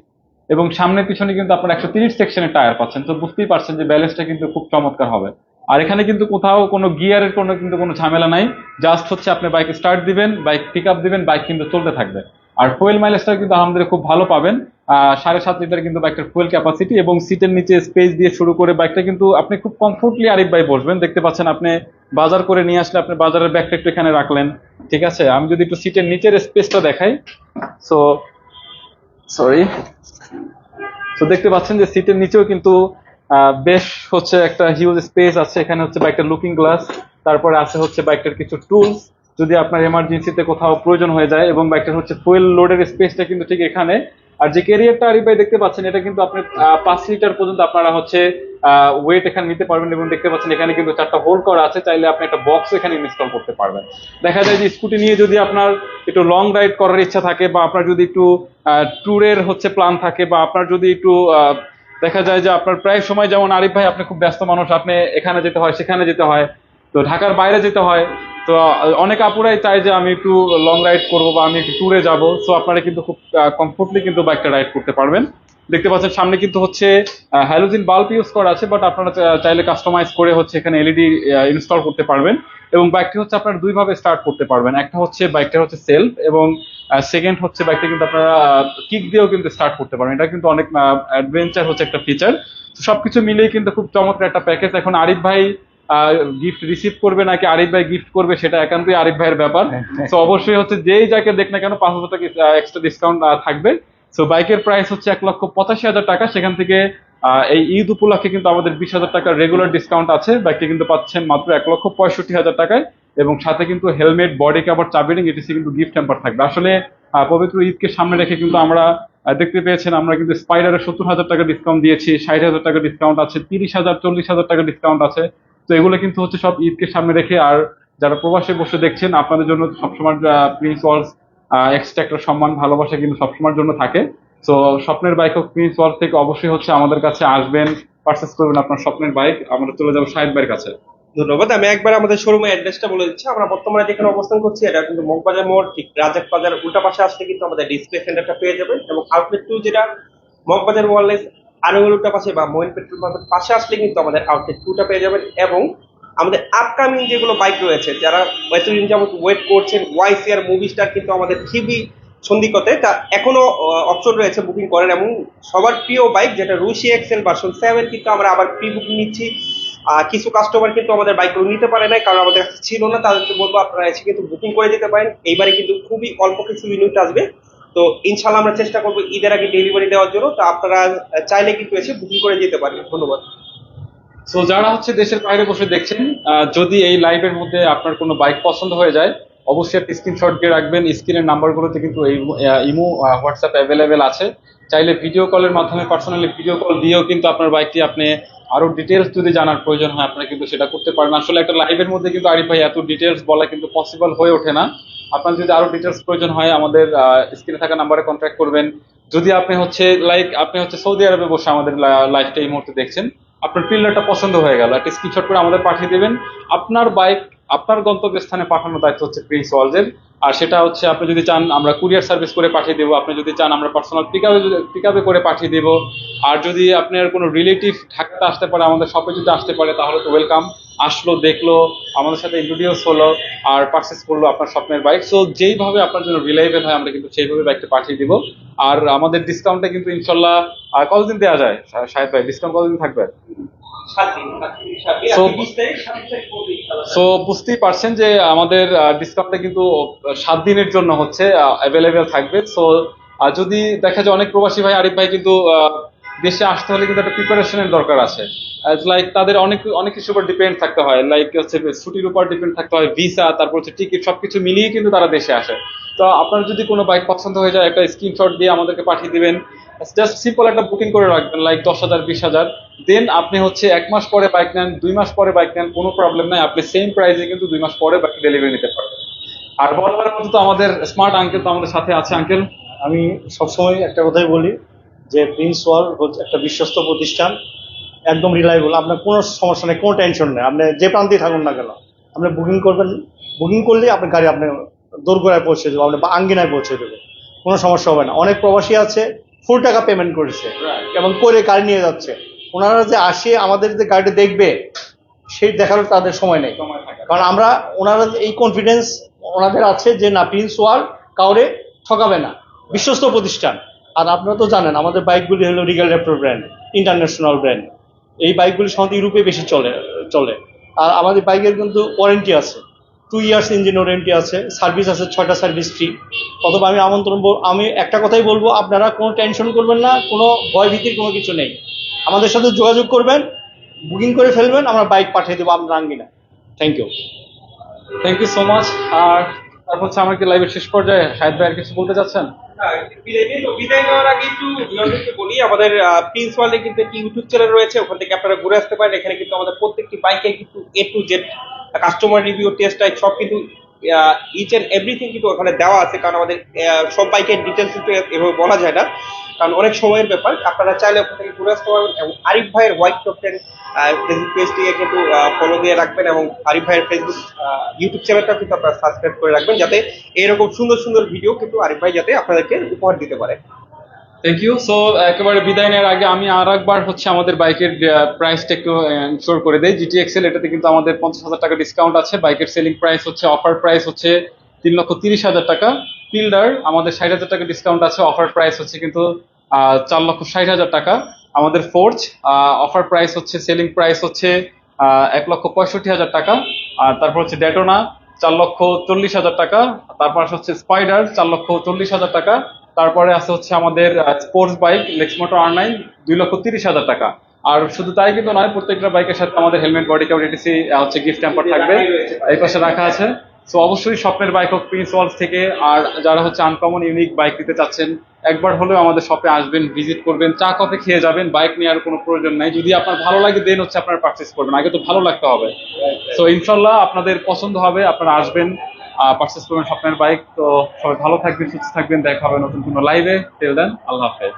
এবং সামনে পিছনে কিন্তু আপনার 130 সেকশনের টায়ার পাচ্ছেন। তো বুঝতেই পারছেন যে ব্যালেন্সটা কিন্তু খুব চমৎকার হবে। আর এখানে কিন্তু কোথাও কোনো গিয়ারের কোনো ঝামেলা নাই। জাস্ট হচ্ছে আপনি বাইক স্টার্ট দিবেন, বাইক পিক আপ দিবেন, বাইক কিন্তু চলতে থাকবে। আর ফুয়েল মাইলেজটা কিন্তু আলহামদুলিল্লাহ খুব ভালো পাবেন। 7.5 লিটার কিন্তু বাইকটার ফুয়েল ক্যাপাসিটি, এবং সিটের নিচে স্পেস দিয়ে শুরু করে বাইকটা কিন্তু আপনি খুব কমফোর্টলি আরিফ ভাই বসবেন। দেখতে পাচ্ছেন আপনি বাজার করে নিয়ে আসলে আপনি বাজারের ব্যাগটা একটু এখানে রাখলেন, ঠিক আছে? আমি যদি একটু সিটের নিচের স্পেসটা দেখাই, তো দেখতে পাচ্ছেন যে সিটের নিচেও কিন্তু বেশ হচ্ছে একটা হিউজ স্পেস আছে। এখানে হচ্ছে বাইকটার লুকিং গ্লাস, তারপরে আছে হচ্ছে বাইকটার কিছু টুলস যদি আপনার এমার্জেন্সিতে কোথাও প্রয়োজন হয়ে যায়, এবং বাইকটার হচ্ছে ফুয়েল লোডের স্পেসটা কিন্তু ঠিক এখানে। আর যে ক্যারিয়ারটা আরিফ ভাই দেখতে পাচ্ছেন, এটা কিন্তু আপনি 5 লিটার পর্যন্ত আপনারা হচ্ছে ওয়েট এখানে নিতে পারবেন। এবং দেখতে পাচ্ছেন এখানে কিন্তু 4টা হোল্ড করা আছে, চাইলে আপনি একটা বক্স এখানে ইনস্টল করতে পারবেন। দেখা যায় যে স্কুটি নিয়ে যদি আপনার একটু লং রাইড করার ইচ্ছা থাকে, বা আপনার যদি একটু ট্যুরের হচ্ছে প্ল্যান থাকে, বা আপনার যদি একটু দেখা যায় যে আপনার প্রায় সময়, যেমন আরিফ ভাই আপনি খুব ব্যস্ত মানুষ, আপনি এখানে যেতে হয় সেখানে যেতে হয়, তো ঢাকার বাইরে যেতে হয়, তো অনেক আপুরাই চায় যে আমি একটু লং রাইড করবো বা আমি একটু ট্যুরে যাব। সো আপনারা কিন্তু খুব কমফোর্টলি কিন্তু বাইকটা রাইড করতে পারবেন। দেখতে পাচ্ছেন সামনে কিন্তু হচ্ছে হ্যালোজেন বাল্ব ইউজ করা আছে, বাট আপনারা চাইলে কাস্টমাইজ করে হচ্ছে এখানে এলইডি ইনস্টল করতে পারবেন। এবং বাইকটি হচ্ছে আপনারা দুইভাবে স্টার্ট করতে পারবেন। একটা হচ্ছে বাইকটা হচ্ছে সেলফ, এবং সেকেন্ড হচ্ছে বাইকটা কিন্তু আপনারা কিক দিয়েও কিন্তু স্টার্ট করতে পারবেন। এটা কিন্তু অনেক অ্যাডভেঞ্চার হচ্ছে একটা ফিচার। তো সবকিছু মিলিয়ে কিন্তু খুব চমৎকার একটা প্যাকেজ। এখন আরিফ ভাই গিফট রিসিভ করবে নাকি আরিফ ভাই গিফট করবে, সেটা একান্তই আরিফ ভাইয়ের ব্যাপার। তো অবশ্যই হচ্ছে যেই যাকে দেখ না কেন 5,000 টাকা এক্সট্রা ডিসকাউন্ট থাকবে। সো বাইকের প্রাইস হচ্ছে 1,85,000 টাকা। সেখান থেকে এই ঈদ উপলক্ষে কিন্তু আমাদের 20,000 টাকার রেগুলার ডিসকাউন্ট আছে। বাইকটি কিন্তু পাচ্ছেন মাত্র 1,65,000 টাকায়, এবং সাথে কিন্তু হেলমেট, বডি কভার, চাবি রিং, এটিসি কিন্তু গিফট হ্যাম্পার থাকবে। আসলে পবিত্র ঈদকে সামনে রেখে কিন্তু আমরা দেখতে পেয়েছেন আমরা কিন্তু স্পাইডারে 70,000 টাকা ডিসকাউন্ট দিয়েছি, 60,000 টাকা ডিসকাউন্ট আছে, 30,000, 40,000 টাকা ডিসকাউন্ট আছে। তো এগুলো কিন্তু হচ্ছে সব ঈদকে সামনে রেখে। আর যারা প্রবাসে বসে দেখছেন, আপনাদের জন্য সবসময় প্রিন্স ওয়ার্লস এক্সট্রা একটা সম্মান, ভালোবাসা কিন্তু সবসময়ের জন্য থাকে। তো স্বপ্নের বাইক হোক প্রিন্স ওয়ার্লস থেকে অবশ্যই হচ্ছে আমাদের কাছে আসবেন, পারচেস করবেন আপনার স্বপ্নের বাইক। আমরা চলে যাবো শাহিদ ভাইয়ের কাছে। ধন্যবাদ। আমি একবার আমাদের শোরুমের অ্যাড্রেসটা বলে দিচ্ছি। আমরা বর্তমানে যেখানে অবস্থান করছি, এটা কিন্তু মগবাজার মোড়, ঠিক রাজাক বাজার উল্টা পাশে আসলে কিন্তু আমাদের ডিসপ্লে সেন্টারটা পেয়ে যাবেন। এবং আউটলেট 2 যেটা মগবাজার ওয়ারলেস আনুগুল উল্টা পাশে বা মইন পেট্রোল পাম্পের পাশে আসলে কিন্তু আমাদের আউটলেট 2টা পেয়ে যাবেন। এবং আমাদের আপকামিং যেগুলো বাইক রয়েছে, যারা এতদিন যাবত ওয়েট করছেন, ওয়াইসিআর মুভি স্টার কিন্তু আমাদের থিবি সন্ধিকতে তা এখনো অপশন রয়েছে, বুকিং করেন। এবং সবার প্রিয় বাইক যেটা রুশি এক্সেল ভার্সন 7 কিন্তু আমরা আবার প্রি বুকিং নিচ্ছি। কিছু কাস্টমার কিন্তু আমাদের বাইকগুলো নিতে পারে নাই, কারণ আমাদের কাছে ছিল না। তাদেরকে বলবো আপনারা এসে কিন্তু বুকিং করে যেতে পারেন। এইবারে কিন্তু খুবই অল্প কিছু ইউনিট আসবে, তো ইনশাল্লাহ আমরা চেষ্টা করবো ঈদের আগে ডেলিভারি দেওয়ার জন্য। তো আপনারা চাইলে কিন্তু এসে বুকিং করে যেতে পারেন। ধন্যবাদ। সো যারা হচ্ছে দেশের বাইরে বসে দেখছেন, যদি এই লাইভের মধ্যে আপনার কোনো বাইক পছন্দ হয়ে যায়, অবশ্যই একটা স্ক্রিনশট দিয়ে রাখবেন। স্ক্রিনের নাম্বারগুলোতে কিন্তু এই ইমো হোয়াটসঅ্যাপ অ্যাভেলেবেল আছে। চাইলে ভিডিও কলের মাধ্যমে পার্সোনালি ভিডিও কল দিয়েও কিন্তু আপনার বাইকটি আপনি আরো ডিটেলস যদি জানার প্রয়োজন হয় আপনারা কিন্তু সেটা করতে পারেন। আসলে একটা লাইভের মধ্যে কিন্তু আরিফ ভাই এত ডিটেলস বলা কিন্তু পসিবল হয়ে ওঠে না। আপনার যদি আরো ডিটেলস প্রয়োজন হয় আমাদের স্ক্রিনে থাকা নাম্বারে কন্ট্যাক্ট করবেন। যদি আপনি হচ্ছে আপনি হচ্ছে সৌদি আরবে বসে আমাদের লাইভটা এই মুহূর্তে দেখছেন, আপনার পিলারটা পছন্দ হয়ে গেল, একটা স্ক্রিনশট করে আমাদের পাঠিয়ে দেবেন। আপনার বাইক আপনার গন্তব্যস্থানে পাঠানোর দায়িত্ব হচ্ছে প্রিন্স ওয়ার্ল্ডের। আর সেটা হচ্ছে আপনি যদি চান আমরা কুরিয়ার সার্ভিস করে পাঠিয়ে দেবো, আপনি যদি চান আমরা পার্সোনাল পিকআপে করে পাঠিয়ে দেবো। আর যদি আপনার কোনো রিলেটিভ ঢাকাতে আসতে পারে, আমাদের শপে যদি আসতে পারে তাহলে তো ওয়েলকাম। আসলো, দেখলো, আমাদের সাথে ইন্ট্রোডিউস হলো আর পারচেস করলো আপনার স্বপ্নের বাইক। সো যেইভাবে আপনার জন্য রিলায়েবল হয় আমরা কিন্তু সেইভাবে বাইকটা পাঠিয়ে দিব। আর আমাদের ডিসকাউন্টটা কিন্তু ইনশাল্লাহ কতদিন দেওয়া যায় শাহেদ ভাই? ডিসকাউন্ট কতদিন থাকবে? সো বুঝতেই পারছেন যে আমাদের ডিসকাউন্টটা কিন্তু 7 দিনের জন্য হচ্ছে অ্যাভেলেবেল থাকবে। সো যদি দেখা যায় অনেক প্রবাসী ভাই, আরিফ ভাই কিন্তু দেশে আসতে হলে কিন্তু একটা প্রিপারেশনের দরকার আছে। লাইক তাদের অনেক অনেক কিছুর উপর ডিপেন্ড থাকতে হয়, লাইক হচ্ছে ছুটির উপর ডিপেন্ড থাকতে হয়, ভিসা, তারপর হচ্ছে টিকিট, সবকিছু মিলিয়ে কিন্তু তারা দেশে আসে। তো আপনার যদি কোনো বাইক পছন্দ হয়ে যায় একটা স্ক্রিনশট দিয়ে আমাদেরকে পাঠিয়ে দিবেন। জাস্ট সিম্পল একটা বুকিং করে রাখবেন, লাইক 10,000 20,000। দেন আপনি হচ্ছে 1 মাস পরে বাইক নেন, 2 মাস পরে বাইক নেন, কোনো প্রবলেম নাই, আপনি সেম প্রাইসে কিন্তু 2 মাস পরে বাইক ডেলিভারি নিতে পারবেন। আর বরাবরের মতো তো আমাদের স্মার্ট আঙ্কেল তো আমাদের সাথে আছে। আঙ্কেল, আমি সবসময় একটা কথাই বলি যে প্রিন্স ওয়ার্ল্ড হচ্ছে একটা বিশ্বস্ত প্রতিষ্ঠান, একদম রিলায়েবল। আপনার কোনো সমস্যা নেই, কোনো টেনশন নেই। আপনি যে প্রান্তেই থাকুন না কেন, আপনি বুকিং করবেন, বুকিং করলেই আপনার গাড়ি আপনি দোরগোড়ায় পৌঁছে দেবো, আপনি বা আঙ্গিনায় পৌঁছে দেবো, কোনো সমস্যা হবে না। অনেক প্রবাসী আছে ফুল টাকা পেমেন্ট করেছে এবং করে গাড়ি নিয়ে যাচ্ছে। ওনারা যে আসে আমাদের যে গাড়িটা দেখবে সেই দেখারও তাদের সময় নেই, কারণ আমরা ওনারা এই কনফিডেন্স ওনাদের আছে যে না, প্রিন্স ওয়ার্ল্ড কাউরে ঠকাবে না, বিশ্বস্ত প্রতিষ্ঠান। আর আপনারা তো জানেন আমাদের বাইকগুলি হলো regal Raptor brand, international brand. এই বাইকগুলি সাধারণত ইউরোপে বেশি চলে। আর আমাদের বাইকের কিন্তু ওয়ারেন্টি আছে, 2 ইয়ার্স ইঞ্জিন ওয়ারেন্টি আছে, সার্ভিস আছে 6টা সার্ভিস ফ্রি। অথবা আমি একটা কথাই বলবো, আপনারা কোনো টেনশন করবেন না, কোনো ভয় ভীতির কোনো কিছু নেই। আমাদের সাথে যোগাযোগ করবেন, বুকিং করে ফেলবেন, আমরা বাইক পাঠিয়ে দেবো আপনার আঙ্গিনা। Thank you so much. আর তারপর হচ্ছে আমার কি লাইভের শেষ পর্যায়ে শাহেদ ভাই আর কিছু বলতে চাচ্ছেন? বিদায় নেওয়ার আগে একটু ভিউয়ারদেরকে বলি, আমাদের প্রিন্স ওয়ার্ল্ডে কিন্তু একটি ইউটিউব চ্যানেল রয়েছে, ওখান থেকে আপনারা ঘুরে আসতে পারেন। এখানে কিন্তু আমাদের প্রত্যেকটি বাইকে কিন্তু A to Z customer review, test ride সব কিন্তু ইচ এন্ড এভরিথিং কিন্তু ওখানে দেওয়া আছে। কারণ আমাদের সব বাইকের ডিটেলস কিন্তু এভাবে বলা যায় না, কারণ অনেক সময়ের ব্যাপার। আপনারা চাইলে ওখান থেকে ঘুরে আসতে পারবেন। এবং আরিফ ভাইয়ের হোয়াইট টপ 10 ফেসবুক পেজটিকে কিন্তু ফলো দিয়ে রাখবেন, এবং আরিফ ভাইয়ের ফেসবুক ইউটিউব চ্যানেলটা কিন্তু আপনারা সাবস্ক্রাইব করে রাখবেন, যাতে এরকম সুন্দর সুন্দর ভিডিও কিন্তু আরিফ ভাই যাতে আপনাদেরকে উপহার দিতে পারে। Thank you. সো একেবারে বিদায় নেওয়ার আগে আমি আর একবার হচ্ছে আমাদের বাইকের প্রাইসটা একটু ইনশোর করে দেই। GTXL এটাতে কিন্তু আমাদের 50,000 টাকা ডিসকাউন্ট আছে। বাইকের সেলিং প্রাইস হচ্ছে, অফার প্রাইস হচ্ছে 3,30,000 টাকা। ফিল্ডার আমাদের 60,000 টাকা ডিসকাউন্ট আছে, অফার প্রাইস হচ্ছে কিন্তু 4,60,000 টাকা। আমাদের ফোর্জ অফার প্রাইস হচ্ছে, সেলিং প্রাইস হচ্ছে 1,65,000 টাকা। আর তারপর হচ্ছে ডেটোনা 4,40,000 টাকা। তারপর হচ্ছে স্পাইডার 4,40,000 টাকা। তারপরে আছে হচ্ছে আমাদের স্পোর্টস বাইক লেক্সমোটো R9 2,30,000 টাকা। আর শুধু তাই কিন্তু নয়, প্রত্যেকটা বাইকের সাথে আমাদের হেলমেট, বডি কাভার, ETC হচ্ছে গিফট হ্যাম্পার থাকবে, এই পাশে রাখা আছে। সো অবশ্যই স্বপ্নের বাইক হোক প্রিন্স ওয়ার্ল্ড থেকে। আর যারা হচ্ছে আনকমন ইউনিক বাইক নিতে চাচ্ছেন, একবার হলেও আমাদের শপে আসবেন, ভিজিট করবেন, চা কফি খেয়ে যাবেন। বাইক নেওয়ার কোনো প্রয়োজন নাই, যদি আপনার ভালো লাগে দেন হচ্ছে আপনারা পারচেস করবেন, আগে তো ভালো লাগতে হবে। সো ইনশাল্লাহ আপনাদের পছন্দ হবে, আপনারা আসবেন, পারচেস করবেন স্বপ্নের বাইক। তো সবাই ভালো থাকবেন, সুস্থ থাকবেন, দেখা হবে নতুন কোনো লাইভে। টিল দেন, আল্লাহ হাফেজ।